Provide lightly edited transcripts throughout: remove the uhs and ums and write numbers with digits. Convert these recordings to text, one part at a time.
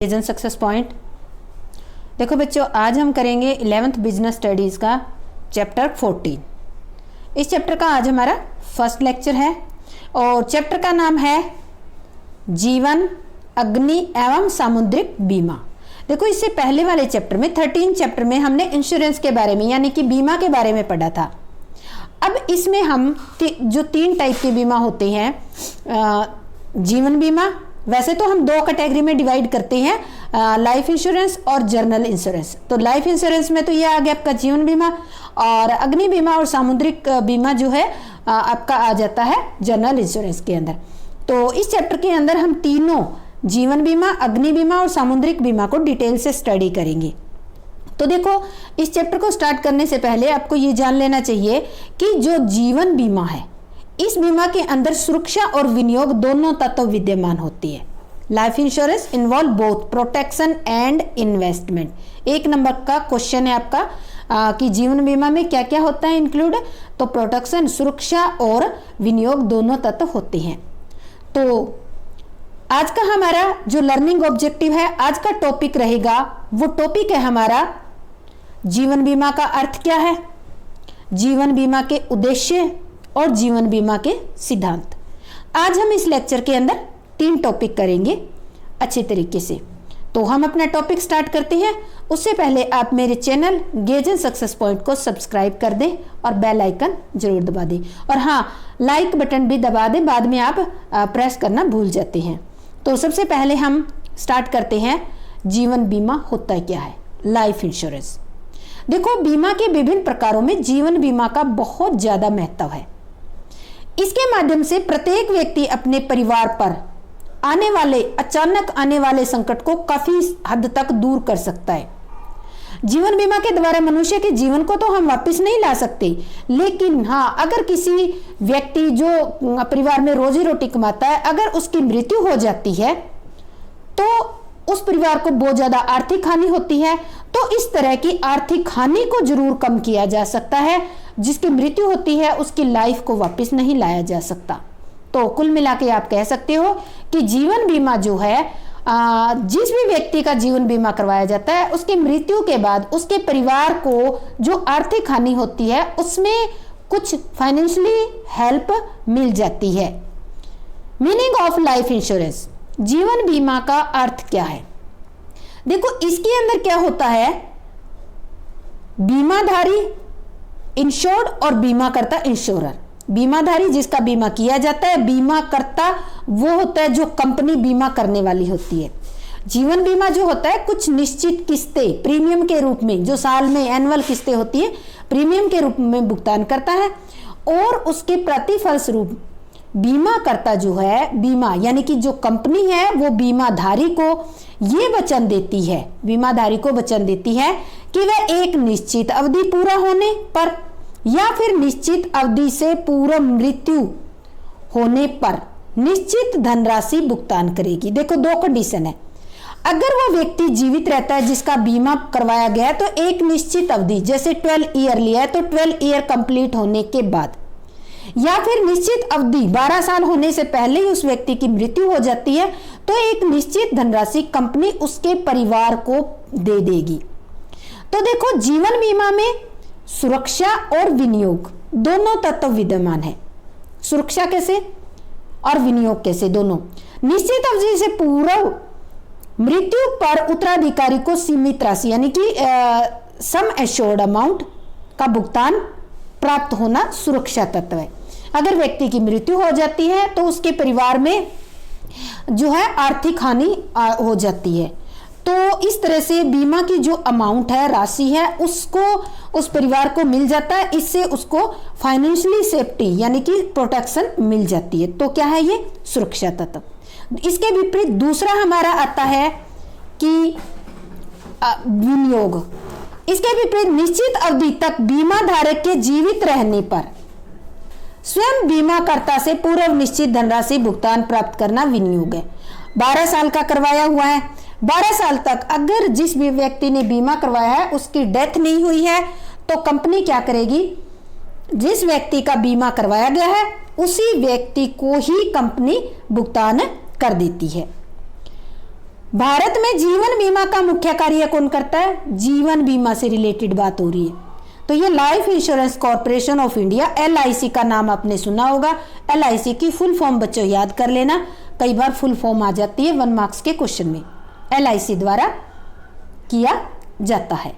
Vision success point. देखो बच्चों, आज हम करेंगे 11th बिजनेस स्टडीज़ का चैप्टर 14। इस चैप्टर का आज हमारा फर्स्ट लेक्चर है और चैप्टर का नाम है जीवन, अग्नि एवं सामुद्रिक बीमा। देखो, इससे पहले वाले चैप्टर में 13 चैप्टर में हमने इंश्योरेंस के बारे में यानी कि बीमा के बारे में पढ़ा था। अब इसमें हम जो 3 टाइप के बीमा होते हैं, जीवन बीमा, वैसे तो हम 2 कैटेगरी में डिवाइड करते हैं, लाइफ इंश्योरेंस और जर्नल इंश्योरेंस। तो लाइफ इंश्योरेंस में तो ये आ गया आपका जीवन बीमा, और अग्नि बीमा और सामुद्रिक बीमा जो है आपका आ जाता है जर्नल इंश्योरेंस के अंदर। तो इस चैप्टर के अंदर हम तीनों जीवन बीमा, अग्नि बीमा और सामुद्रिक बीमा को डिटेल से स्टडी करेंगे। तो देखो, इस चैप्टर को स्टार्ट करने से पहले आपको ये जान लेना चाहिए कि जो जीवन बीमा है, इस बीमा के अंदर सुरक्षा और विनियोग दोनों तत्व विद्यमान होती है। Life insurance involve both protection and investment. 1 number का क्वेश्चन है आपका कि जीवन बीमा में क्या क्या होता है इंक्लूड। तो प्रोटेक्शन, सुरक्षा और विनियोग दोनों तत्व होते हैं। तो आज का हमारा जो लर्निंग ऑब्जेक्टिव है, आज का टॉपिक रहेगा, वो टॉपिक है हमारा जीवन बीमा का अर्थ क्या है, जीवन बीमा के उद्देश्य और जीवन बीमा के सिद्धांत। आज हम इस लेक्चर के अंदर 3 टॉपिक करेंगे अच्छे तरीके से। तो हम अपना टॉपिक स्टार्ट करते हैं। उससे पहले आप मेरे channel gauge and success point को सब्सक्राइब कर दें और बेल आइकन जरूर दबा दें, और हाँ, लाइक बटन भी दबा दें, बाद में आप प्रेस करना भूल जाते हैं। तो सबसे पहले हम स्टार्ट करते हैं, जीवन बीमा होता क्या है, लाइफ इंश्योरेंस। देखो, बीमा के विभिन्न प्रकारों में जीवन बीमा का बहुत ज्यादा महत्व है। इसके माध्यम से प्रत्येक व्यक्ति अपने परिवार पर अचानक आने वाले संकट को काफी हद तक दूर कर सकता है। जीवन बीमा के द्वारा मनुष्य के जीवन को तो हम वापस नहीं ला सकते, लेकिन हाँ, अगर किसी व्यक्ति जो परिवार में रोजी रोटी कमाता है, अगर उसकी मृत्यु हो जाती है तो उस परिवार को बहुत ज्यादा आर्थिक हानि होती है। तो इस तरह की आर्थिक हानि को जरूर कम किया जा सकता है। जिसकी मृत्यु होती है उसकी लाइफ को वापस नहीं लाया जा सकता। तो कुल मिला के आप कह सकते हो कि जीवन बीमा जो है, जिस भी व्यक्ति का जीवन बीमा करवाया जाता है, उसकी मृत्यु के बाद उसके परिवार को जो आर्थिक हानि होती है उसमें कुछ फाइनेंशियली हेल्प मिल जाती है। मीनिंग ऑफ लाइफ इंश्योरेंस, जीवन बीमा का अर्थ क्या है। देखो, इसके अंदर क्या होता है, बीमाधारी इंश्योर्ड और बीमा करता इंश्योरर। बीमाधारी जिसका बीमा किया जाता है, बीमा करता वो होता है जो कंपनी बीमा करने वाली होती है। जीवन बीमा जो होता है, कुछ निश्चित किस्तें प्रीमियम के रूप में, जो साल में एनुअल किस्तें होती है, प्रीमियम के रूप में भुगतान करता है, और उसके प्रतिफल स्वरूप बीमा करता जो है, बीमा यानी कि जो कंपनी है, वो बीमाधारी को ये वचन देती है, बीमाधारी को वचन देती है कि वह एक निश्चित अवधि पूरा होने पर या फिर निश्चित अवधि से पूर्व मृत्यु होने पर निश्चित धनराशि भुगतान करेगी। देखो, 2 कंडीशन है। अगर वो व्यक्ति जीवित रहता है जिसका बीमा करवाया गया है, तो एक निश्चित अवधि, जैसे 12 ईयर लिया है तो 12 ईयर कंप्लीट होने के बाद, या फिर निश्चित अवधि 12 साल होने से पहले ही उस व्यक्ति की मृत्यु हो जाती है, तो एक निश्चित धनराशि कंपनी उसके परिवार को दे देगी। तो देखो, जीवन बीमा में सुरक्षा और विनियोग दोनों तत्व विद्यमान है। सुरक्षा कैसे और विनियोग कैसे, दोनों। निश्चित अवधि से पूर्व मृत्यु पर उत्तराधिकारी को सीमित राशि यानी कि सम एश्योर्ड अमाउंट का भुगतान प्राप्त होना सुरक्षा तत्व है। अगर व्यक्ति की मृत्यु हो जाती है तो उसके परिवार में जो है आर्थिक हानि हो जाती है। तो इस तरह से बीमा की जो अमाउंट है, राशि है, उसको उस परिवार को मिल जाता है। इससे उसको फाइनेंशियली सेफ्टी यानी कि प्रोटेक्शन मिल जाती है। तो क्या है ये, सुरक्षा तत्व। इसके विपरीत दूसरा हमारा आता है कि विनियोग। इसके विपरीत निश्चित अवधि तक बीमा धारक के जीवित रहने पर स्वयं बीमाकर्ता से पूर्व निश्चित धनराशि भुगतान प्राप्त करना विनियोग है। 12 साल का करवाया हुआ है, 12 साल तक अगर जिस भी व्यक्ति ने बीमा करवाया है उसकी डेथ नहीं हुई है, तो कंपनी क्या करेगी, जिस व्यक्ति का बीमा करवाया गया है उसी व्यक्ति को ही कंपनी भुगतान कर देती है। भारत में जीवन बीमा का मुख्य कार्य कौन करता है? जीवन बीमा से रिलेटेड बात हो रही है। तो ये life insurance corporation of India, LIC का नाम आपने सुना होगा। LIC की फुल फॉर्म बच्चों याद कर लेना, कई बार फुल फॉर्म आ जाती है 1 मार्क्स के क्वेश्चन में। LIC द्वारा किया जाता है।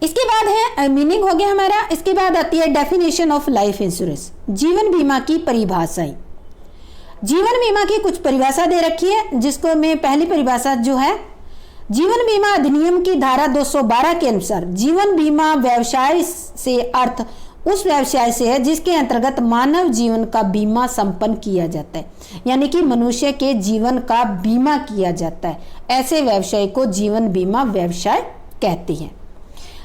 इसके बाद है मीनिंग हो गया हमारा। इसके बाद आती है डेफिनेशन ऑफ लाइफ इंश्योरेंस, जीवन बीमा की परिभाषाएं। जीवन बीमा की कुछ परिभाषा दे रखी है, जिसको मैं पहली परिभाषा जो है, जीवन बीमा अधिनियम की धारा 212 के अनुसार जीवन बीमा व्यवसाय से अर्थ उस व्यवसाय से है जिसके अंतर्गत मानव जीवन का बीमा संपन्न किया जाता है, यानी कि मनुष्य के जीवन का बीमा किया जाता है। ऐसे व्यवसाय को जीवन बीमा व्यवसाय कहते हैं।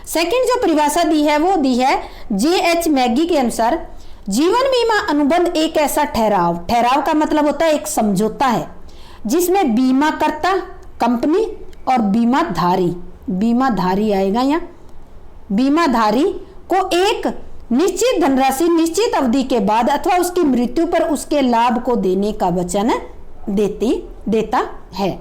सेकंड जो परिभाषा दी है वो दी है JH मैगी के अनुसार, जीवन बीमा अनुबंध एक ऐसा ठहराव, ठहराव का मतलब होता है एक समझौता है, जिसमें बीमाकर्ता कंपनी और बीमाधारी, बीमाधारी आएगा यहाँ, बीमाधारी को एक निश्चित धनराशि निश्चित अवधि के बाद अथवा उसकी मृत्यु पर उसके लाभ को देने का वचन देता है।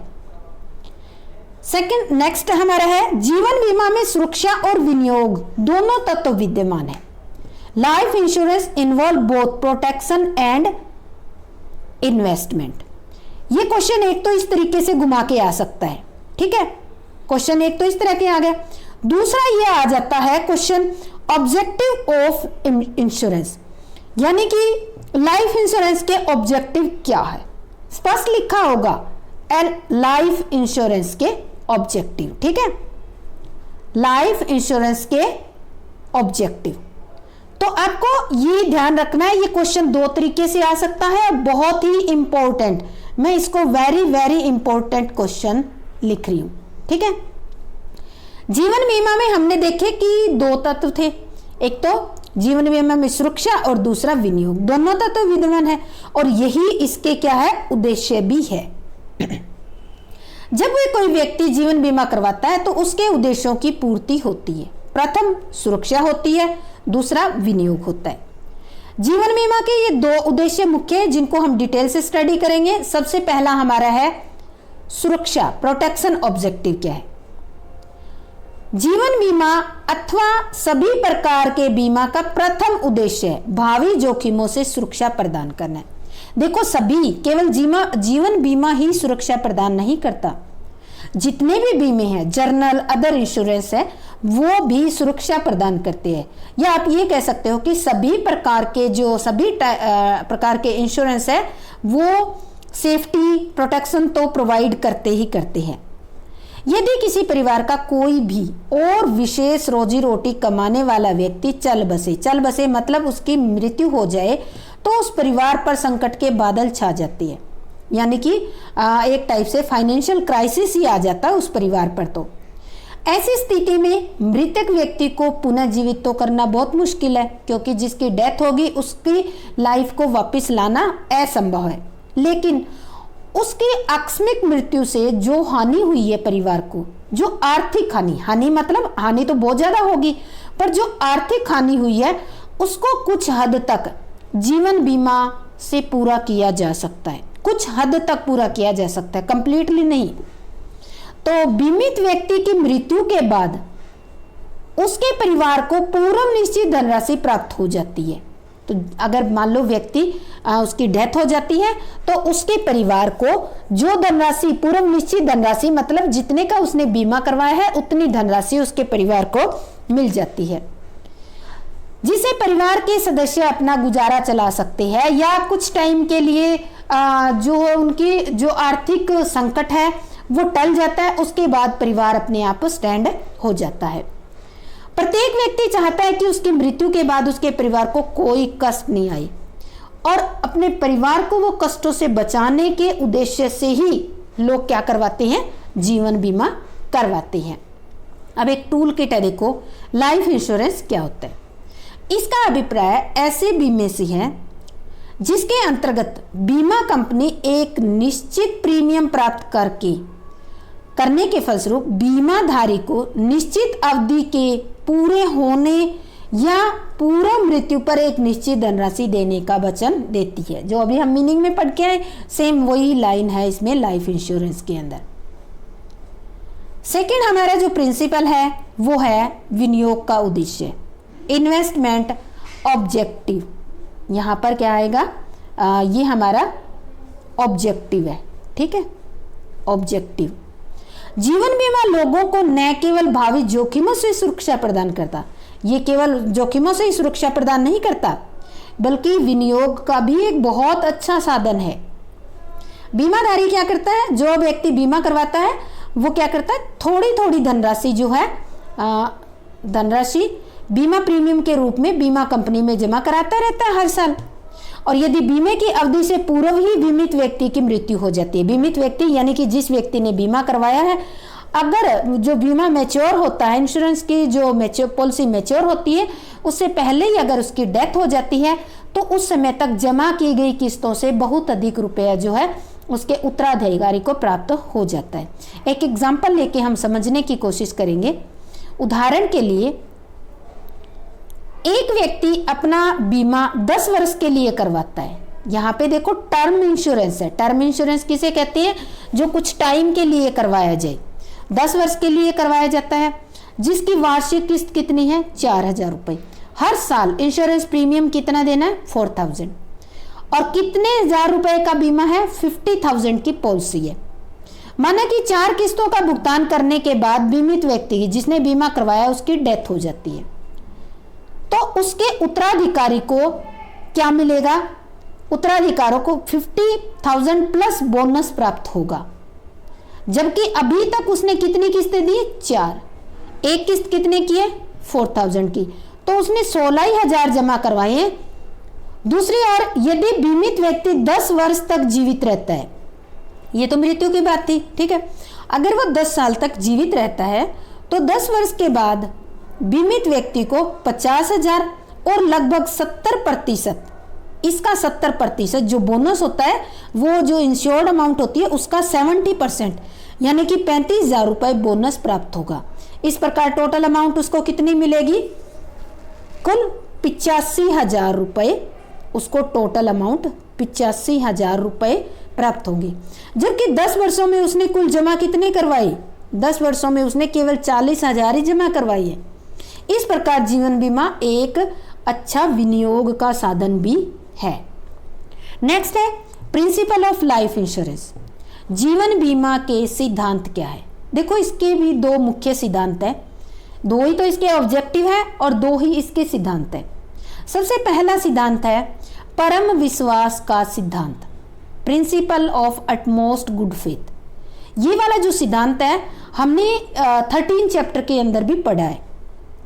सेकंड नेक्स्ट हमारा है, जीवन बीमा में सुरक्षा और विनियोग दोनों तत्व विद्यमान है। Life insurance involve both protection and investment. ये क्वेश्चन एक तो इस तरीके से घुमा के आ सकता है, ठीक है, क्वेश्चन एक तो इस तरह के आ गया। दूसरा ये आ जाता है क्वेश्चन ऑब्जेक्टिव ऑफ इंश्योरेंस, यानी कि लाइफ इंश्योरेंस के ऑब्जेक्टिव क्या है, स्पष्ट लिखा होगा लाइफ इंश्योरेंस के ऑब्जेक्टिव, ठीक है, लाइफ इंश्योरेंस के ऑब्जेक्टिव। तो आपको ये ध्यान रखना है, ये क्वेश्चन दो तरीके से आ सकता है, बहुत ही इंपॉर्टेंट, मैं इसको वेरी वेरी इंपॉर्टेंट क्वेश्चन लिख रही हूं, ठीक है। जीवन बीमा में हमने देखे कि दो तत्व थे, एक तो जीवन बीमा में सुरक्षा और दूसरा विनियोग, दोनों तत्व विद्यमान है और यही इसके क्या है, उद्देश्य भी है। जब भी कोई व्यक्ति जीवन बीमा करवाता है तो उसके उद्देश्यों की पूर्ति होती है। प्रथम सुरक्षा होती है, दूसरा विनियोग होता है। जीवन बीमा के ये दो उद्देश्य मुख्य है, जिनको हम डिटेल से स्टडी करेंगे। सबसे पहला हमारा है सुरक्षा, प्रोटेक्शन ऑब्जेक्टिव क्या है। जीवन बीमा अथवा सभी प्रकार के बीमा का प्रथम उद्देश्य है भावी जोखिमों से सुरक्षा प्रदान करना है। देखो, सभी, केवल जीवन बीमा ही सुरक्षा प्रदान नहीं करता, जितने भी बीमे हैं, जर्नल अदर इंश्योरेंस है, वो भी सुरक्षा प्रदान करते हैं। या आप ये कह सकते हो कि सभी प्रकार के इंश्योरेंस है वो सेफ्टी प्रोटेक्शन तो प्रोवाइड करते ही करते हैं। यदि किसी परिवार का कोई भी और विशेष रोजी रोटी कमाने वाला व्यक्ति चल बसे मतलब उसकी मृत्यु हो जाए, तो उस परिवार पर संकट के बादल छा जाते हैं, यानी कि एक टाइप से फाइनेंशियल क्राइसिस ही आ जाता है उस परिवार पर। तो ऐसी स्थिति में मृतक व्यक्ति को पुनः जीवित तो करना बहुत मुश्किल है, क्योंकि जिसकी डेथ होगी उसकी लाइफ को वापस लाना असंभव है। लेकिन उसकी आकस्मिक मृत्यु से जो हानि हुई है परिवार को, जो आर्थिक हानि मतलब हानि तो बहुत ज्यादा होगी, पर जो आर्थिक हानि हुई है उसको कुछ हद तक जीवन बीमा से पूरा किया जा सकता है, कुछ हद तक पूरा किया जा सकता है, कंप्लीटली नहीं। तो बीमित व्यक्ति की मृत्यु के बाद उसके परिवार को पूर्व निश्चित धनराशि प्राप्त हो जाती है। तो अगर मान लो व्यक्ति उसकी डेथ हो जाती है तो उसके परिवार को जो धनराशि, पूर्व निश्चित धनराशि मतलब जितने का उसने बीमा करवाया है उतनी धनराशि उसके परिवार को मिल जाती है, जिसे परिवार के सदस्य अपना गुजारा चला सकते हैं या कुछ टाइम के लिए जो उनकी जो आर्थिक संकट है वो टल जाता है। उसके बाद परिवार अपने आप स्टैंड हो जाता है। प्रत्येक व्यक्ति चाहता है कि उसकी मृत्यु के बाद उसके परिवार को कोई कष्ट नहीं आए, और अपने परिवार को वो कष्टों से बचाने के उद्देश्य से ही लोग क्या करवाते हैं, जीवन बीमा करवाते हैं। अब एक टूल किट है, देखो लाइफ इंश्योरेंस क्या होता है। इसका अभिप्राय ऐसे बीमे से है जिसके अंतर्गत बीमा कंपनी एक निश्चित प्रीमियम प्राप्त करने के फलस्वरूप बीमाधारी को निश्चित अवधि के पूरे होने या पूर्व मृत्यु पर एक निश्चित धनराशि देने का वचन देती है। जो अभी हम मीनिंग में पढ़ के आए सेम वही लाइन है इसमें लाइफ इंश्योरेंस के अंदर। सेकंड हमारा जो प्रिंसिपल है वो है विनियोग का उद्देश्य, इन्वेस्टमेंट ऑब्जेक्टिव। यहाँ पर क्या आएगा, ये हमारा ऑब्जेक्टिव है, ठीक है, ऑब्जेक्टिव। जीवन बीमा लोगों को न केवल भावी जोखिमों से सुरक्षा प्रदान करता, ये केवल जोखिमों से ही सुरक्षा प्रदान नहीं करता बल्कि विनियोग का भी एक बहुत अच्छा साधन है। बीमाधारी क्या करता है, जो व्यक्ति बीमा करवाता है वो क्या करता है, थोड़ी थोड़ी धनराशि जो है धनराशि बीमा प्रीमियम के रूप में बीमा कंपनी में जमा कराता रहता है हर साल। और यदि बीमे की अवधि से पूर्व ही बीमित व्यक्ति की मृत्यु हो जाती है, बीमित व्यक्ति यानी कि जिस व्यक्ति ने बीमा करवाया है, अगर जो बीमा मैच्योर होता है, इंश्योरेंस की जो मैच्योर पॉलिसी मैच्योर होती है उससे पहले ही अगर उसकी डेथ हो जाती है तो उस समय तक जमा की गई किस्तों से बहुत अधिक रुपया जो है उसके उत्तराधिकारी को प्राप्त हो जाता है। एक एग्जाम्पल लेके हम समझने की कोशिश करेंगे। उदाहरण के लिए एक व्यक्ति अपना बीमा 10 वर्ष के लिए करवाता है। यहाँ पे देखो टर्म इंश्योरेंस है। टर्म इंश्योरेंस किसे कहते हैं, जो कुछ टाइम के लिए करवाया जाए, 10 वर्ष के लिए करवाया जाता है, जिसकी वार्षिक किस्त कितनी है, 4000 रुपये। हर साल इंश्योरेंस प्रीमियम कितना देना है, 4000। और कितने हजार रुपए का बीमा है, 50,000 की पॉलिसी है। माना कि 4 किस्तों का भुगतान करने के बाद बीमित व्यक्ति की जिसने बीमा करवाया उसकी डेथ हो जाती है, तो उसके उत्तराधिकारी को क्या मिलेगा, उत्तराधिकारों को 50,000 प्लस बोनस प्राप्त होगा। जबकि अभी तक उसने कितनी किस्तें दी, 4। एक किस्त कितने की है, 4000 की, तो उसने 16,000 जमा करवाए हैं। दूसरी ओर यदि बीमित व्यक्ति 10 वर्ष तक जीवित रहता है, ये तो मृत्यु की बात थी, ठीक है, अगर वो 10 साल तक जीवित रहता है तो 10 वर्ष के बाद बीमित व्यक्ति को 50,000 और लगभग 70%, इसका 70% जो बोनस होता है, वो जो इंश्योर्ड अमाउंट होती है उसका 70% यानी कि 35,000 रुपये बोनस प्राप्त होगा। इस प्रकार टोटल अमाउंट उसको कितनी मिलेगी, कुल 85,000 रुपये, उसको टोटल अमाउंट 85,000 रुपये प्राप्त होंगे। जबकि 10 वर्षों में उसने कुल जमा कितने करवाई, 10 वर्षों में उसने केवल 40,000 ही जमा करवाई है। इस प्रकार जीवन बीमा एक अच्छा विनियोग का साधन भी है। नेक्स्ट है प्रिंसिपल ऑफ लाइफ इंश्योरेंस। जीवन बीमा के सिद्धांत क्या है, देखो इसके भी 2 मुख्य सिद्धांत है, 2 ही तो इसके ऑब्जेक्टिव है और 2 ही इसके सिद्धांत है। सबसे पहला सिद्धांत है परम विश्वास का सिद्धांत, principle of utmost good faith. ये वाला जो सिद्धांत है हमने 13 चैप्टर के अंदर भी पढ़ा है,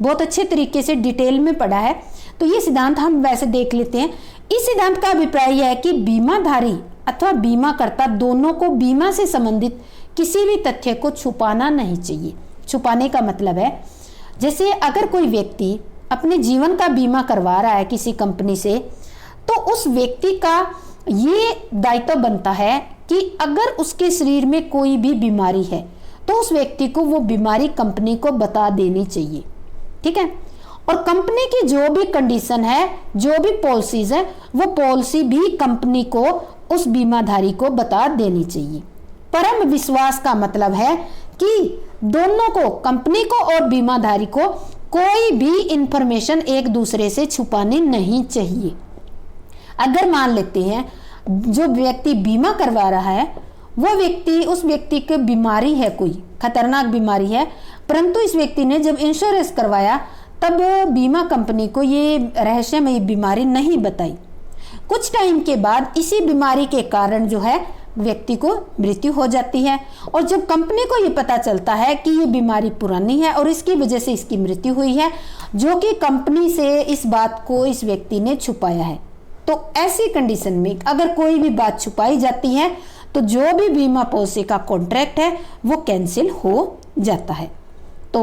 बहुत अच्छे तरीके से डिटेल में पढ़ा है। तो ये सिद्धांत हम वैसे देख लेते हैं। इस सिद्धांत का अभिप्राय यह है कि बीमाधारी अथवा बीमाकर्ता दोनों को बीमा से संबंधित किसी भी तथ्य को छुपाना नहीं चाहिए। छुपाने का मतलब है, जैसे अगर कोई व्यक्ति अपने जीवन का बीमा करवा रहा है किसी कंपनी से, तो उस व्यक्ति का ये दायित्व बनता है कि अगर उसके शरीर में कोई भी बीमारी है तो उस व्यक्ति को वो बीमारी कंपनी को बता देनी चाहिए, ठीक है। और कंपनी की जो भी कंडीशन है, जो भी पॉलिसीज है, वो पॉलिसी भी कंपनी को उस बीमाधारी को बता देनी चाहिए। परम विश्वास का मतलब है कि दोनों को, कंपनी को और बीमाधारी को, कोई भी इंफॉर्मेशन एक दूसरे से छुपानी नहीं चाहिए। अगर मान लेते हैं जो व्यक्ति बीमा करवा रहा है वो व्यक्ति, उस व्यक्ति की बीमारी है, कोई खतरनाक बीमारी है, परंतु इस व्यक्ति ने जब इंश्योरेंस करवाया तब बीमा कंपनी को ये रहस्यमयी बीमारी नहीं बताई। कुछ टाइम के बाद इसी बीमारी के कारण जो है व्यक्ति को मृत्यु हो जाती है, और जब कंपनी को ये पता चलता है कि ये बीमारी पुरानी है और इसकी वजह से इसकी मृत्यु हुई है, जो कि कंपनी से इस बात को इस व्यक्ति ने छुपाया है, तो ऐसी कंडीशन में अगर कोई भी बात छुपाई जाती है तो जो भी बीमा पॉलिसी का कॉन्ट्रैक्ट है वो कैंसिल हो जाता है। तो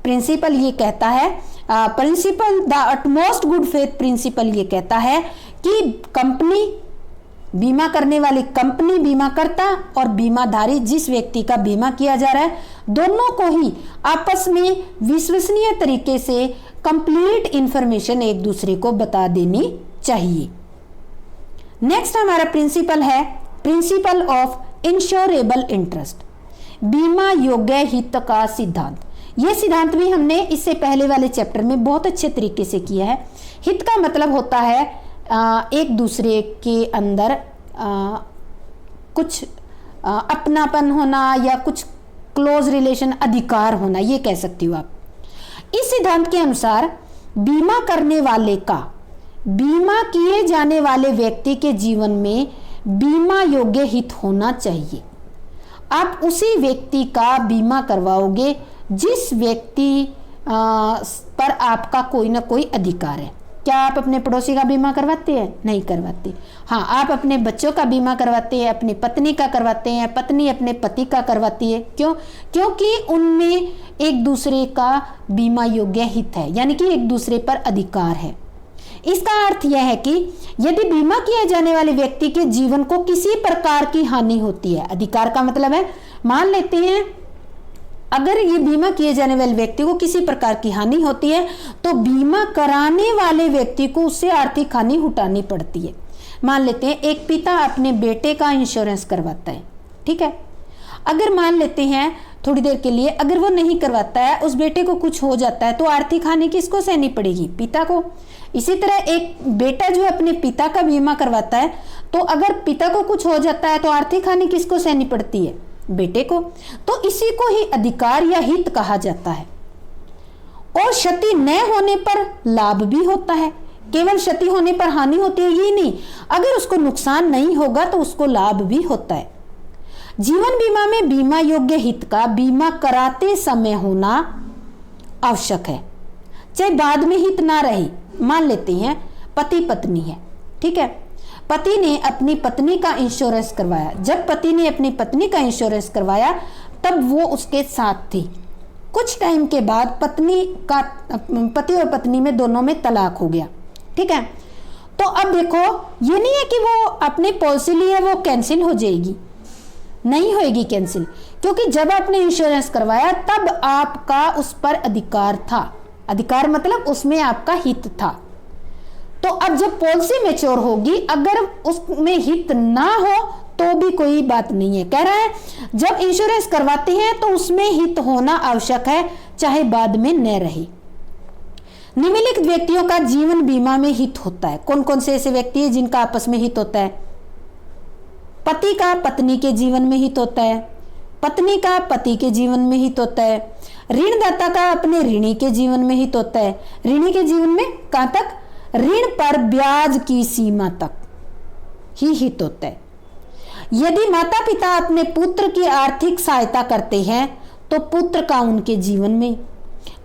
प्रिंसिपल ये कहता है, principal the utmost good faith principal ये कहता है कि कंपनी, बीमा करने वाली कंपनी, बीमाकर्ता और बीमाधारी, जिस व्यक्ति का बीमा किया जा रहा है, दोनों को ही आपस में विश्वसनीय तरीके से कंप्लीट इंफॉर्मेशन एक दूसरे को बता देनी चाहिए। नेक्स्ट हमारा प्रिंसिपल है प्रिंसिपल ऑफ इंश्योरेबल इंटरेस्ट, बीमा योग्य हित का सिद्धांत। यह सिद्धांत भी हमने इससे पहले वाले चैप्टर में बहुत अच्छे तरीके से किया है। हित का मतलब होता है एक दूसरे के अंदर कुछ अपनापन होना या कुछ क्लोज रिलेशन, अधिकार होना, ये कह सकती हो आप। इस सिद्धांत के अनुसार बीमा करने वाले का बीमा किए जाने वाले व्यक्ति के जीवन में बीमा योग्य हित होना चाहिए। आप उसी व्यक्ति का बीमा करवाओगे जिस व्यक्ति पर आपका कोई ना कोई अधिकार है। क्या आप अपने पड़ोसी का बीमा करवाते हैं? नहीं करवाते। हाँ, आप अपने बच्चों का बीमा करवाते हैं, अपनी पत्नी का करवाते हैं, पत्नी अपने पति का करवाती है। क्यों? क्योंकि उनमें एक दूसरे का बीमा योग्य हित है, यानी कि एक दूसरे पर अधिकार है। इसका अर्थ यह है कि यदि बीमा किए जाने वाले व्यक्ति के जीवन को किसी प्रकार की हानि होती है, अधिकार का मतलब है, मान लेते हैं अगर ये बीमा किए जाने वाले व्यक्ति को किसी प्रकार की हानि होती है तो बीमा कराने वाले व्यक्ति को उससे आर्थिक हानि उठानी पड़ती है। मान लेते हैं एक पिता अपने बेटे का इंश्योरेंस करवाता है, ठीक है। अगर मान लेते हैं थोड़ी देर के लिए अगर वो नहीं करवाता है, उस बेटे को कुछ हो जाता है तो आर्थिक हानि किसको सहनी पड़ेगी? पिता को। इसी तरह एक बेटा जो अपने पिता का बीमा करवाता है तो अगर पिता को कुछ हो जाता है तो आर्थिक हानि किसको सहनी पड़ती है? बेटे को। तो इसी को ही अधिकार या हित कहा जाता है। और क्षति न होने पर लाभ भी होता है। केवल क्षति होने पर हानि होती है ये नहीं, अगर उसको नुकसान नहीं होगा तो उसको लाभ भी होता है। जीवन बीमा में बीमा योग्य हित का बीमा कराते समय होना आवश्यक है, चाहे बाद में हित ना रहे। मान लेते हैं पति पत्नी है, ठीक है। पति ने अपनी पत्नी का इंश्योरेंस करवाया। जब पति ने अपनी पत्नी का इंश्योरेंस करवाया तब वो उसके साथ थी। कुछ टाइम के बाद पति और पत्नी में दोनों में तलाक हो गया, ठीक है। तो अब देखो ये नहीं है कि वो अपनी पॉलिसी ली है वो कैंसिल हो जाएगी, नहीं होएगी कैंसिल, क्योंकि जब आपने इंश्योरेंस करवाया तब आपका उस पर अधिकार था। अधिकार मतलब उसमें आपका हित था। तो अब जब पॉलिसी मैच्योर होगी अगर उसमें हित ना हो तो भी कोई बात नहीं है। कह रहा है जब इंश्योरेंस करवाते हैं तो उसमें हित होना आवश्यक है, चाहे बाद में न रहे। निम्नलिखित व्यक्तियों का जीवन बीमा में हित होता है। कौन कौन से ऐसे व्यक्ति हैं जिनका आपस में हित होता है? पति का पत्नी के जीवन में हित होता है, पत्नी का पति के जीवन में हित होता है, ऋणदाता का अपने ऋणी के जीवन में हित होता है। ऋणी के जीवन में कहां तक? ऋण पर ब्याज की सीमा तक ही हित होता है। यदि माता पिता अपने पुत्र की आर्थिक सहायता करते हैं तो पुत्र का उनके जीवन में,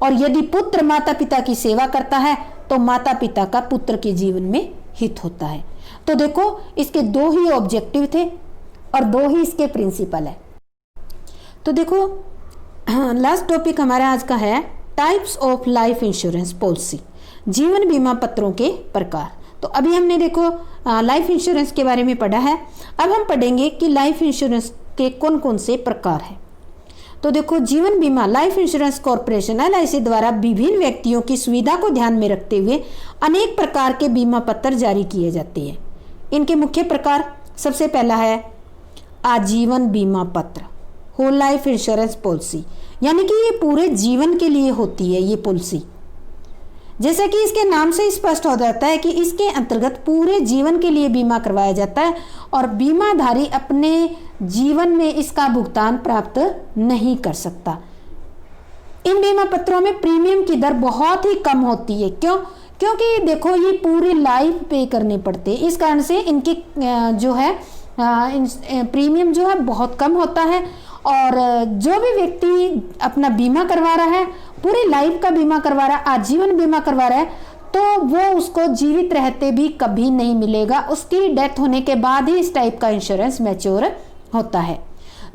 और यदि पुत्र माता पिता की सेवा करता है तो माता पिता का पुत्र के जीवन में हित होता है। तो देखो इसके दो ही ऑब्जेक्टिव थे और दो ही इसके प्रिंसिपल है। तो देखो लास्ट टॉपिक हमारा आज का है types of life insurance policy, जीवन बीमा पत्रों के प्रकार। तो अभी हमने देखो लाइफ इंश्योरेंस के बारे में पढ़ा है। अब हम पढ़ेंगे कि लाइफ इंश्योरेंस के कौन कौन से प्रकार हैं। तो देखो जीवन बीमा लाइफ इंश्योरेंस कॉर्पोरेशन LIC द्वारा विभिन्न व्यक्तियों की सुविधा को ध्यान में रखते हुए अनेक प्रकार के बीमा पत्र जारी किए जाते हैं। इनके मुख्य प्रकार, सबसे पहला है आजीवन बीमा पत्र, होल लाइफ इंश्योरेंस पॉलिसी, यानी कि ये पूरे जीवन के लिए होती है ये पॉलिसी। जैसे कि इसके नाम से स्पष्ट हो जाता है कि इसके अंतर्गत पूरे जीवन के लिए बीमा करवाया जाता है और बीमाधारी अपने जीवन में इसका भुगतान प्राप्त नहीं कर सकता। इन बीमा पत्रों में प्रीमियम की दर बहुत ही कम होती है। क्यों? क्योंकि देखो ये पूरी लाइफ पे करने पड़ते हैं, इस कारण से इनकी जो है प्रीमियम जो है बहुत कम होता है। और जो भी व्यक्ति अपना बीमा करवा रहा है, पूरी लाइफ का बीमा करवा रहा है, आजीवन बीमा करवा रहा है, तो वो उसको जीवित रहते भी कभी नहीं मिलेगा। उसकी डेथ होने के बाद ही इस टाइप का इंश्योरेंस मैच्योर होता है।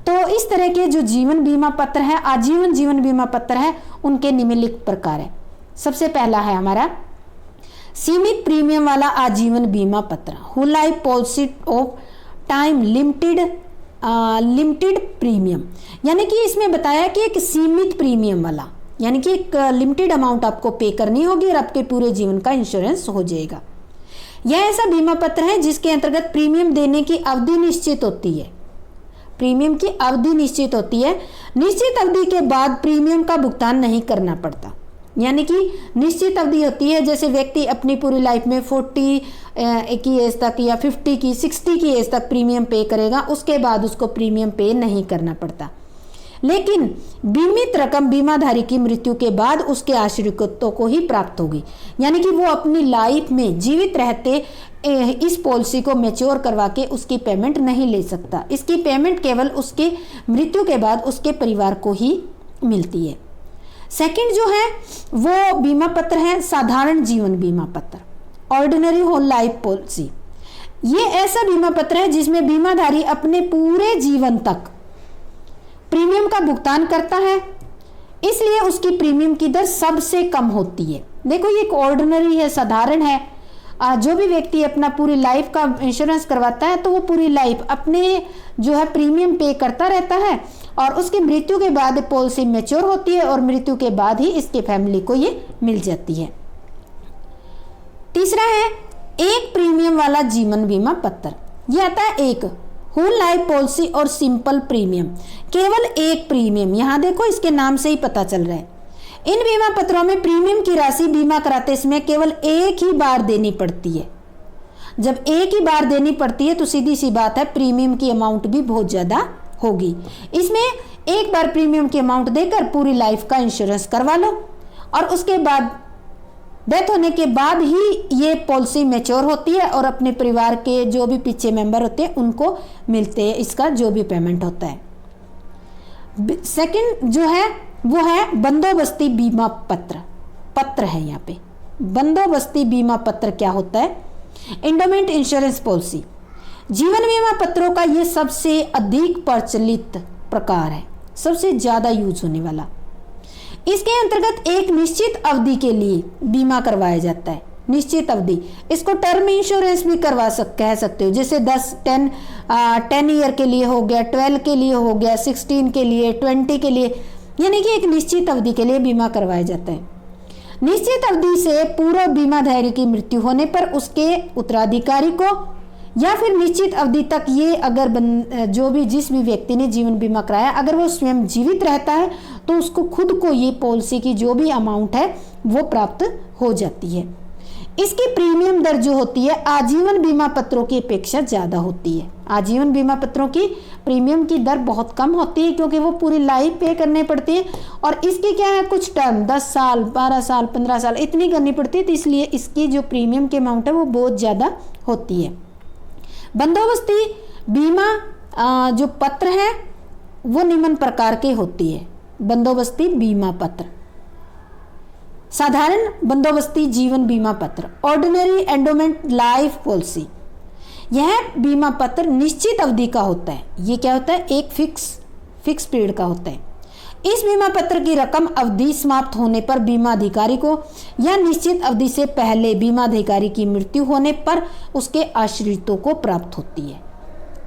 तो इस तरह के जो जीवन बीमा पत्र है, आजीवन जीवन बीमा पत्र है, उनके निम्नलिखित प्रकार है। सबसे पहला है हमारा सीमित प्रीमियम वाला आजीवन बीमा पत्र, whole life policy of time limited premium, यानी कि इसमें बताया कि एक सीमित प्रीमियम वाला, यानी कि एक लिमिटेड अमाउंट आपको पे करनी होगी और आपके पूरे जीवन का इंश्योरेंस हो जाएगा। यह ऐसा बीमा पत्र है जिसके अंतर्गत प्रीमियम देने की अवधि निश्चित होती है। प्रीमियम की अवधि निश्चित होती है, निश्चित अवधि के बाद प्रीमियम का भुगतान नहीं करना पड़ता। यानी कि निश्चित अवधि होती है, जैसे व्यक्ति अपनी पूरी लाइफ में 40 की एज तक या 50 की 60 की एज तक प्रीमियम पे करेगा, उसके बाद उसको प्रीमियम पे नहीं करना पड़ता। लेकिन बीमित रकम बीमाधारी की मृत्यु के बाद उसके आश्रितों को ही प्राप्त होगी। यानी कि वो अपनी लाइफ में जीवित रहते इस पॉलिसी को मैच्योर करवा के उसकी पेमेंट नहीं ले सकता। इसकी पेमेंट केवल उसके मृत्यु के बाद उसके परिवार को ही मिलती है। सेकंड जो है वो बीमा पत्र है साधारण जीवन बीमा पत्र, ऑर्डिनरी होल लाइफ पॉलिसी। ये ऐसा बीमा पत्र है जिसमें बीमाधारी अपने पूरे जीवन तक प्रीमियम का भुगतान करता है, इसलिए उसकी प्रीमियम की दर सबसे कम होती है। देखो ये एक ऑर्डिनरी है, साधारण है। जो भी व्यक्ति अपना पूरी लाइफ का इंश्योरेंस करवाता है तो वो पूरी लाइफ अपने जो है प्रीमियम पे करता रहता है और उसकी मृत्यु के बाद पॉलिसी मैच्योर होती है और मृत्यु के बाद ही इसके फैमिली को ये मिल जाती है। तीसरा है एक प्रीमियम वाला जीवन बीमा पत्र। ये आता है एक होल लाइफ पॉलिसी और सिंपल प्रीमियम, केवल एक प्रीमियम। यहां देखो इसके नाम से ही पता चल रहा है। इन बीमा पत्रों में प्रीमियम की राशि बीमा कराते समय केवल एक ही बार देनी पड़ती है। जब एक ही बार देनी पड़ती है तो सीधी सी बात है प्रीमियम की अमाउंट भी बहुत ज्यादा होगी। इसमें एक बार प्रीमियम की अमाउंट देकर पूरी लाइफ का इंश्योरेंस करवा लो और उसके बाद डेथ होने के बाद ही ये पॉलिसी मैच्योर होती है और अपने परिवार के जो भी पीछे मेंबर होते हैं उनको मिलते हैं इसका जो भी पेमेंट होता है। सेकंड जो है वो है बंदोबस्ती बीमा पत्र है। यहाँ पे बंदोबस्ती बीमा पत्र क्या होता है? एंडोमेंट इंश्योरेंस पॉलिसी जीवन बीमा पत्रों का ये सबसे अधिक प्रचलित प्रकार है, सबसे ज्यादा यूज होने वाला। इसके अंतर्गत एक निश्चित अवधि के लिए बीमा करवाया जाता है। निश्चित अवधि, इसको टर्म इंश्योरेंस भी कह सकते हो। जैसे 10 ईयर के लिए हो गया, 12 के लिए हो गया, 16 के लिए, 20 के लिए, यानी कि एक निश्चित अवधि के लिए बीमा करवाया जाता है। निश्चित अवधि से पूर्व बीमाधारी की मृत्यु होने पर उसके उत्तराधिकारी को या फिर निश्चित अवधि तक ये अगर जिस भी व्यक्ति ने जीवन बीमा कराया अगर वो स्वयं जीवित रहता है तो उसको खुद को ये पॉलिसी की जो भी अमाउंट है वो प्राप्त हो जाती है। इसकी प्रीमियम दर जो होती है आजीवन बीमा पत्रों की अपेक्षा ज्यादा होती है। आजीवन बीमा पत्रों की प्रीमियम की दर बहुत कम होती है क्योंकि वो पूरी लाइफ पे करने पड़ती है और इसकी क्या है कुछ टर्म 10 साल 12 साल 15 साल इतनी करनी पड़ती है, तो इसलिए इसकी जो प्रीमियम की अमाउंट है वो बहुत ज्यादा होती है। बंदोबस्ती बीमा जो पत्र है वो निम्न प्रकार के होती है। बंदोबस्ती बीमा पत्र, साधारण बंदोबस्ती जीवन बीमा पत्र, ऑर्डिनरी एंडोमेंट लाइफ पॉलिसी। यह बीमा पत्र निश्चित अवधि का होता है। ये क्या होता है? एक फिक्स पीरियड का होता है। इस बीमा पत्र की रकम अवधि समाप्त होने पर बीमा अधिकारी को या निश्चित अवधि से पहले बीमा अधिकारी की मृत्यु होने पर उसके आश्रितों को प्राप्त होती है।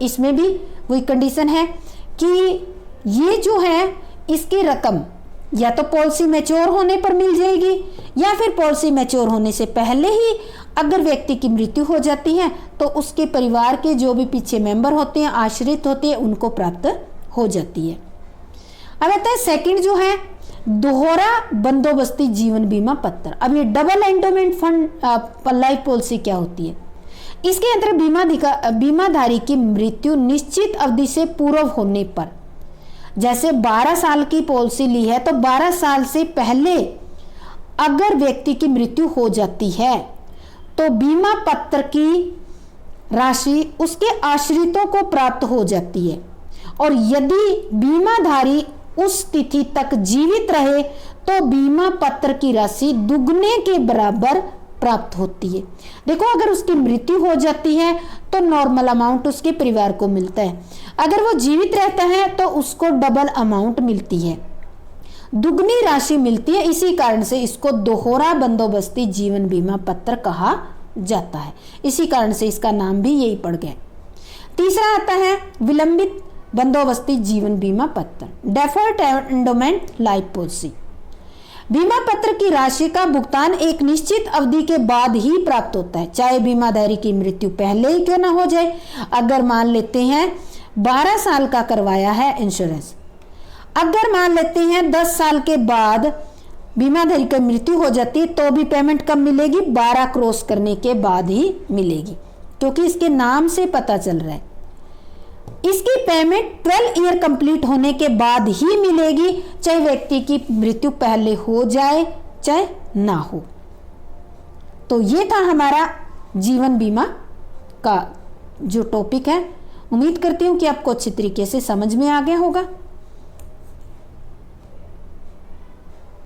इसमें भी वही कंडीशन है कि ये जो है इसकी रकम या तो पॉलिसी मैच्योर होने पर मिल जाएगी या फिर पॉलिसी मैच्योर होने से पहले ही अगर व्यक्ति की मृत्यु हो जाती है तो उसके परिवार के जो भी पीछे मेंबर होते हैं आश्रित होते हैं उनको प्राप्त हो जाती है। अब आता है सेकंड जो है दोहरा बंदोबस्ती जीवन बीमा पत्र। अब ये double endowment fund life policy क्या होती है? इसके अंतर्गत बीमाधारी की मृत्यु निश्चित अवधि से पूर्व होने पर, जैसे 12 साल की पॉलिसी ली है तो 12 साल से पहले अगर व्यक्ति की मृत्यु हो जाती है तो बीमा पत्र की राशि उसके आश्रितों को प्राप्त हो जाती है और यदि बीमाधारी उस तिथि तक जीवित रहे तो बीमा पत्र की राशि दुगने के बराबर प्राप्त होती है। देखो अगर उसकी मृत्यु हो जाती है तो नॉर्मल अमाउंट उसके परिवार को मिलता है, अगर वो जीवित रहता है तो उसको डबल अमाउंट मिलती है, दुगनी राशि मिलती है। इसी कारण से इसको दोहरा बंदोबस्ती जीवन बीमा पत्र कहा जाता है। इसी कारण से इसका नाम भी यही पड़ गया। तीसरा आता है विलंबित बंदोबस्ती जीवन बीमा पत्र, डेफर्ड एंडोमेंट लाइफ पॉलिसी। बीमा पत्र की राशि का भुगतान एक निश्चित अवधि के बाद ही प्राप्त होता है, चाहे बीमाधारी की मृत्यु पहले ही क्यों ना हो जाए। अगर मान लेते हैं 12 साल का करवाया है इंश्योरेंस, अगर मान लेते हैं 10 साल के बाद बीमाधारी की मृत्यु हो जाती है तो भी पेमेंट कब मिलेगी, 12 क्रॉस करने के बाद ही मिलेगी, क्योंकि इसके नाम से पता चल रहा है इसकी पेमेंट 12 ईयर कंप्लीट होने के बाद ही मिलेगी, चाहे व्यक्ति की मृत्यु पहले हो जाए चाहे ना हो। तो ये था हमारा जीवन बीमा का जो टॉपिक है। उम्मीद करती हूं कि आपको अच्छी तरीके से समझ में आ गया होगा।